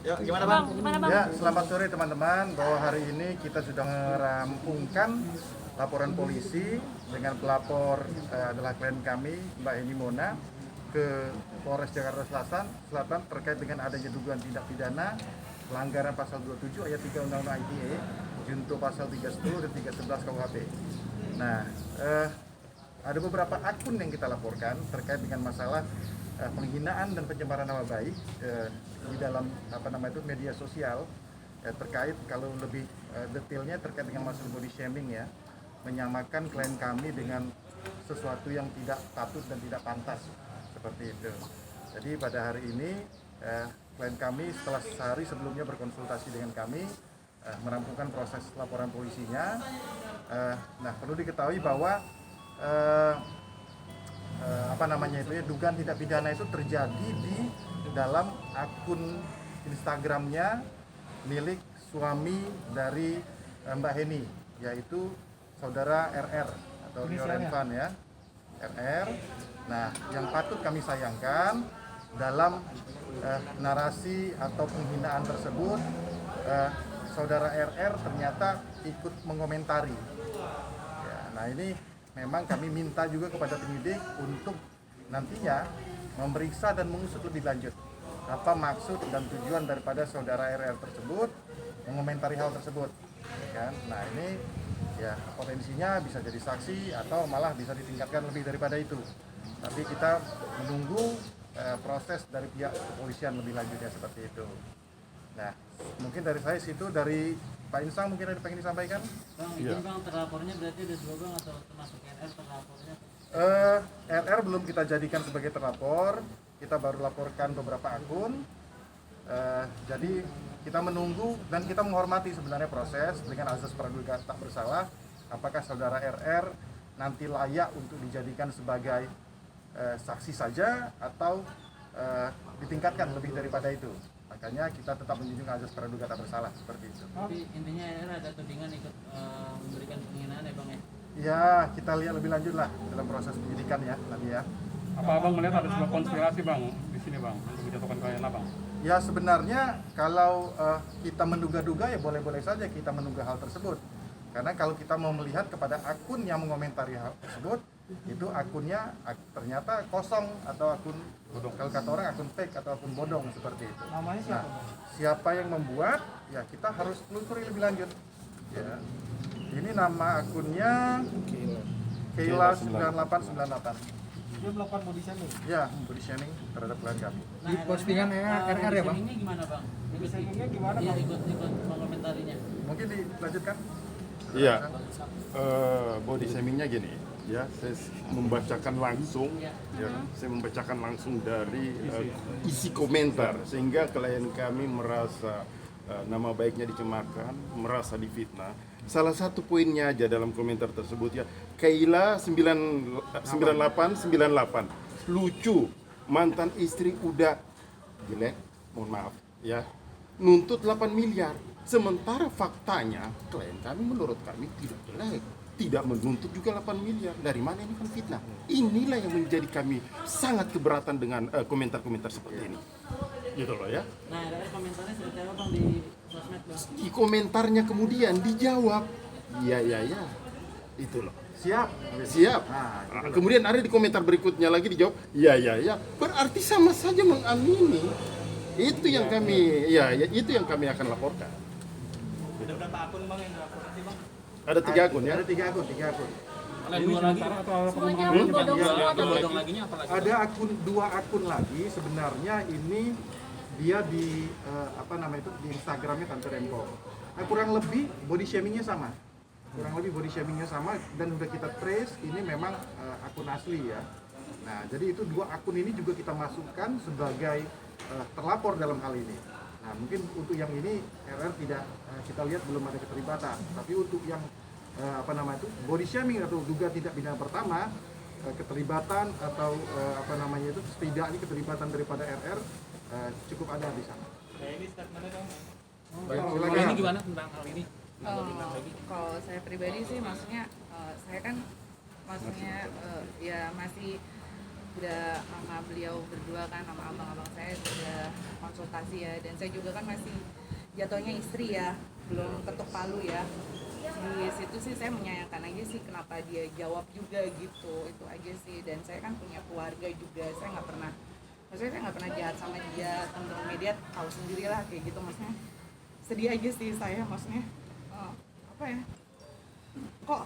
Ya, gimana Bang? Gimana, Bang? Ya, selamat sore teman-teman. Bahwa hari ini kita sudah merampungkan laporan polisi dengan pelapor adalah klien kami, Mbak Eni Mona, ke Polres Jakarta Selatan terkait dengan adanya dugaan tindak pidana pelanggaran pasal 27 ayat 3 Undang-Undang ITE, junto pasal 310 dan 311 KUHP. Nah, ada beberapa akun yang kita laporkan terkait dengan masalah penghinaan dan pencemaran nama baik di dalam media sosial, terkait kalau lebih detailnya terkait dengan masalah body shaming, ya, menyamakan klien kami dengan sesuatu yang tidak patut dan tidak pantas seperti itu. Jadi pada hari ini klien kami setelah sehari sebelumnya berkonsultasi dengan kami, merampungkan proses laporan polisinya. Nah, perlu diketahui bahwa dugaan tindak pidana itu terjadi di dalam akun Instagramnya milik suami dari Mbak Heni, yaitu saudara RR atau Rio Renvan, ya, RR. Nah, yang patut kami sayangkan dalam narasi atau penghinaan tersebut, saudara RR ternyata ikut mengomentari. Ya, nah ini memang kami minta juga kepada penyidik untuk nantinya memeriksa dan mengusut lebih lanjut apa maksud dan tujuan daripada saudara RR tersebut mengomentari hal tersebut, ya kan? Nah ini ya potensinya bisa jadi saksi atau malah bisa ditingkatkan lebih daripada itu. Tapi kita menunggu proses dari pihak kepolisian lebih lanjutnya seperti itu. Nah, mungkin dari saya situ, dari Pak Insang mungkin ada pengen disampaikan? Bang, izin Bang, terlapornya berarti ada 2 Bang atau termasuk RR terlapornya? RR belum kita jadikan sebagai terlapor, kita baru laporkan beberapa akun. Jadi kita menunggu dan kita menghormati sebenarnya proses dengan azas praduga tak bersalah. Apakah saudara RR nanti layak untuk dijadikan sebagai saksi saja atau ditingkatkan lebih daripada itu? Makanya kita tetap menjunjung azas praduga tak bersalah seperti itu. Tapi intinya RR ada tudingan ikut memberikan penghinaan ya Bang ya? Ya, kita lihat lebih lanjut lah dalam proses penyidikan ya nanti ya. Apa Abang melihat ada sebuah konspirasi Bang di sini Bang untuk menjatuhkan klien Abang? Ya sebenarnya kalau kita menduga-duga ya boleh-boleh saja kita menduga hal tersebut. Karena kalau kita mau melihat kepada akun yang mengomentari hal tersebut, itu akunnya ternyata kosong atau akun bodong. Kalau kata orang akun fake atau akun bodong seperti itu. Namanya siapa? Nah, siapa yang membuat? Ya kita harus telusuri lebih lanjut. Ya. Ini nama akunnya Keila 9898. Dia melakukan body shaming. Ya, body shaming terhadap klien kami. Di postingan RR ya Bang? Ini gimana Bang? Body shamingnya gimana Iya, Bang? ikut mengomentarinya. Mungkin dilanjutkan? Iya, body shamingnya gini, ya, saya membacakan langsung, ya, saya membacakan langsung dari isi komentar sehingga klien kami merasa nama baiknya dicemarkan, merasa difitnah. Salah satu poinnya aja dalam komentar tersebut, ya, Keila 9898 lucu, mantan istri udah jelek, mohon maaf, ya, nuntut 8 miliar. Sementara faktanya klien kami menurut kami tidak jelek, tidak menuntut juga 8 miliar. Dari mana ini kan fitnah? Inilah yang menjadi kami sangat keberatan dengan komentar-komentar seperti ini. Gitu loh ya. Nah, RR komentarnya seperti apa Bang di sosmed Bang? Di komentarnya kemudian dijawab, iya. Itu loh. Siap. Nah, kemudian ada di komentar berikutnya lagi dijawab, iya. Berarti sama saja mengamini. Itu yang kami, itu yang kami akan laporkan. Ada berapa akun Bang yang dilaporkan sih Bang? Ada 3 akun ya. Ada 3 akun. Ada 2 lagi atau Semuanya bodong semua atau Bodong laginya apa lagi? Ada 2 akun lagi sebenarnya ini dia di di Instagramnya Tante Rempo. kurang lebih body shamingnya sama. Kurang lebih body shamingnya sama dan udah kita trace ini memang akun asli ya. Nah, jadi itu 2 akun ini juga kita masukkan sebagai terlapor dalam hal ini. Nah, mungkin untuk yang ini RR tidak kita lihat belum ada keterlibatan, tapi untuk yang body shaming atau duga tindak pidana pertama, keterlibatan atau setidaknya keterlibatan daripada RR cukup ada di sana. Kayak ini statementnya dong. Silakan. Ini gimana tentang hal ini? Kalau saya pribadi sih maksudnya saya kan ya masih udah sama beliau berdua kan, sama abang-abang saya sudah konsultasi ya, dan saya juga kan masih jatuhnya istri ya, belum ketuk palu ya. Di situ sih saya menyayangkan aja sih kenapa dia jawab juga gitu, itu aja sih. Dan saya kan punya keluarga juga, saya nggak pernah jahat sama dia. Teman-teman media tahu sendirilah kayak gitu, maksudnya sedih aja sih saya, maksudnya kok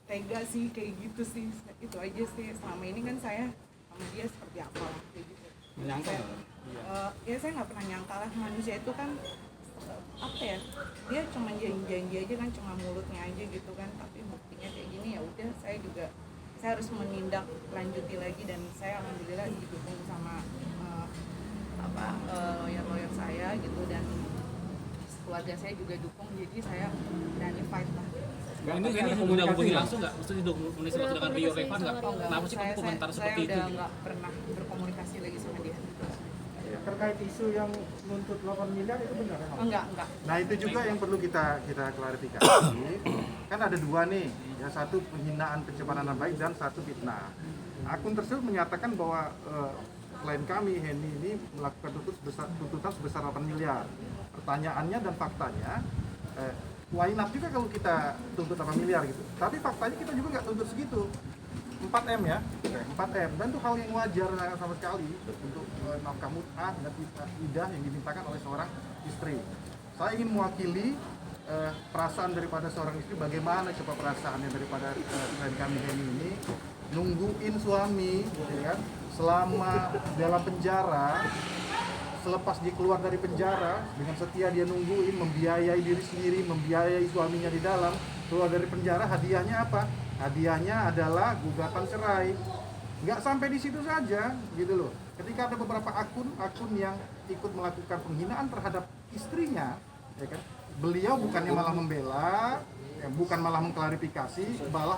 tega sih kayak gitu sih, itu aja sih. Selama ini kan saya sama dia seperti apa lah kayak gitu. Menyangka Ya saya nggak pernah nyangka lah, manusia itu kan dia cuma janji aja kan, cuma mulutnya aja gitu kan, tapi buktinya kayak gini. Ya udah, saya harus menindak lanjuti lagi, dan saya alhamdulillah didukung sama lawyer saya gitu, dan keluarga saya juga dukung, jadi saya berani fight lah. Ini udah hubungi langsung nggak? Maksudnya komunikasi langsung dengan Rio Revan nggak? Oh, enggak. Kenapa sih kamu komentar seperti Saya itu? udah nggak pernah berkomunikasi lagi sama dia. Terkait isu yang nuntut 8 miliar itu benar kan? Enggak. Nah, itu juga yang perlu kita klarifikasi. Kan ada 2 nih, yang satu penghinaan pencemaran nama baik dan satu fitnah. Akun tersebut menyatakan bahwa klien kami Henny ini melakukan tuntutan sebesar 8 miliar. Pertanyaannya dan faktanya, why not juga kalau kita tuntut 8 miliar gitu. Tapi faktanya kita juga nggak tuntut segitu. 4M ya, 4M, dan itu hal yang wajar sama sekali untuk nafkah mut'ah dan idah yang dimintakan oleh seorang istri. Saya ingin mewakili perasaan daripada seorang istri, bagaimana coba perasaannya daripada klien kami Henny ini nungguin suami ya kan, selama dalam penjara. Selepas dia keluar dari penjara, dengan setia dia nungguin, membiayai diri sendiri, membiayai suaminya di dalam. Keluar dari penjara, hadiahnya apa? Hadiahnya adalah gugatan cerai. Nggak sampai di situ saja, gitu loh. Ketika ada beberapa akun yang ikut melakukan penghinaan terhadap istrinya, ya kan? Beliau bukannya malah membela, bukan malah mengklarifikasi, malah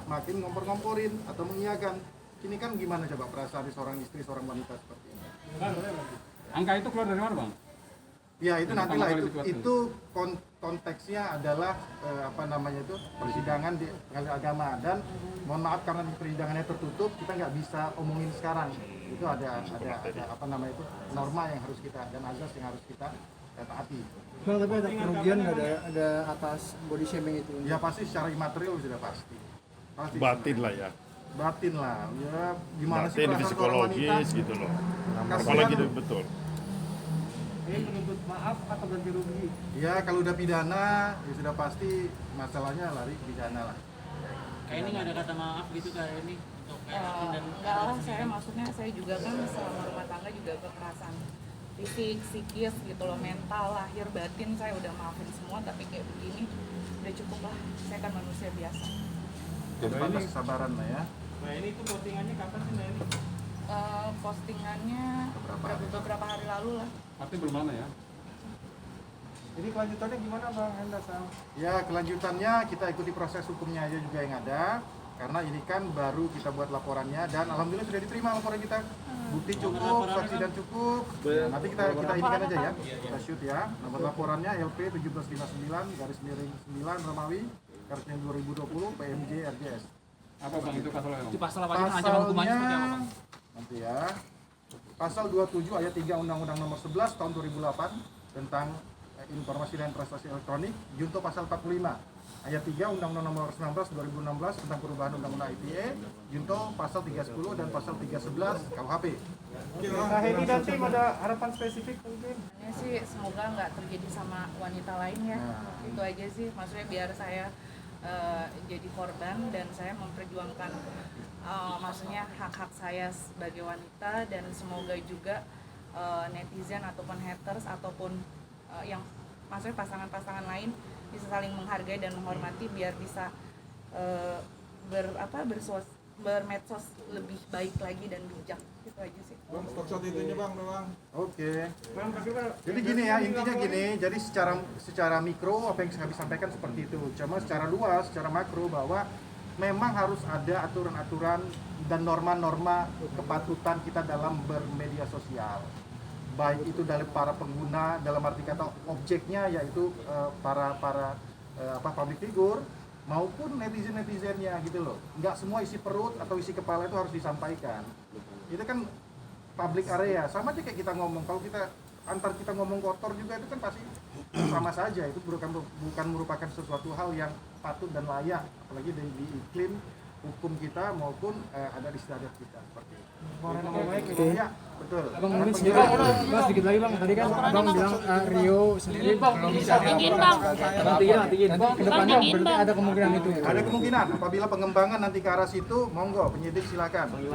makin ngompor-ngomporin atau mengiyakan. Ini kan gimana coba perasaan seorang istri, seorang wanita seperti ini? angka itu keluar dari mana, Bang? Ya itu Yang nantilah pertama kali itu konteksnya adalah persidangan di pengadilan agama, dan mohon maaf karena persidangannya tertutup, kita nggak bisa omongin sekarang. Itu ada norma yang harus kita dan azas yang harus kita taati. Bang, tapi ada kerugian ada atas body shaming itu? Ya pasti secara imaterial sudah pasti. Batin lah ya. Batin lah, ya gimana sih Batin, perasaan seorang wanita? psikologis gitu loh. Kasihan. Apalagi betul. Ini menuntut maaf atau ganti rugi? Ya kalau udah pidana, ya sudah pasti masalahnya lari ke pidana lah. Kayak ini nggak ada kata maaf gitu kayak ini untuk kayak dan Enggak lah, saya maksudnya saya juga kan selama rumah tangga juga kekerasan fisik, psikis gitu loh, mental, lahir, batin saya udah maafin semua, tapi kayak begini udah cukup lah, saya kan manusia biasa. Jadi batas kesabaran lah ya. Nah ini tuh postingannya kapan sih, Mbak ini? Postingannya beberapa hari lalu lah. Arti belum mana ya? Jadi kelanjutannya gimana, Bang Enda? Ya kelanjutannya kita ikuti proses hukumnya aja juga yang ada, karena ini kan baru kita buat laporannya dan alhamdulillah sudah diterima laporan kita. Bukti cukup, saksi dan cukup. Ya, nanti kita ini kan aja ya, kita shoot ya. Nomor laporannya LP 1759/9 Romawi Garis 2020 PMJ RJS. Apa, Bang, itu pasalnya, Bang? Di pasal apa aja ancaman hukumannya seperti apa, Bang? Nanti ya. Pasal 27 ayat 3 Undang-Undang Nomor 11 tahun 2008 tentang informasi dan transaksi elektronik, junto pasal 45 ayat 3 Undang-Undang Nomor 19 2016 tentang perubahan Undang-Undang ITE, junto pasal 310 dan pasal 311 KUHP. Nah ini dan tim ada harapan spesifik mungkin? Hanya sih semoga nggak terjadi sama wanita lain ya. Itu aja sih, maksudnya biar saya jadi korban dan saya memperjuangkan maksudnya hak-hak saya sebagai wanita, dan semoga juga netizen ataupun haters ataupun yang maksudnya pasangan-pasangan lain bisa saling menghargai dan menghormati biar bisa bermedsos lebih baik lagi dan bijak. Gitu aja sih. Bang, stop itunya bang doang. Oke. Jadi gini ya, intinya gini. Jadi secara mikro apa yang saya habis sampaikan seperti itu. Cuma secara luas, secara makro bahwa memang harus ada aturan-aturan dan norma-norma kepatutan kita dalam bermedia sosial. Baik itu dari para pengguna, dalam arti kata objeknya yaitu para public figure maupun netizen-netizennya gitu loh. Nggak semua isi perut atau isi kepala itu harus disampaikan. Itu kan public area, sama aja kayak kita ngomong. Kalau kita ngomong kotor juga itu kan pasti sama saja. Itu bukan merupakan sesuatu hal yang patut dan layak, apalagi di iklim hukum kita maupun ada di istiadat kita seperti itu. Ya, betul. Bang, mungkin sedikit lagi bang, tadi kan abang bilang Rio sendiri belum bisa tinggiin. Kedepannya berarti ada kemungkinan itu ya? Ada kemungkinan apabila pengembangan nanti ke arah situ, monggo penyidik silakan. Oke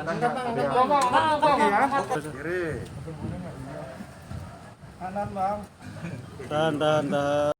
ya. Kiri. Kanan bang. Tahan.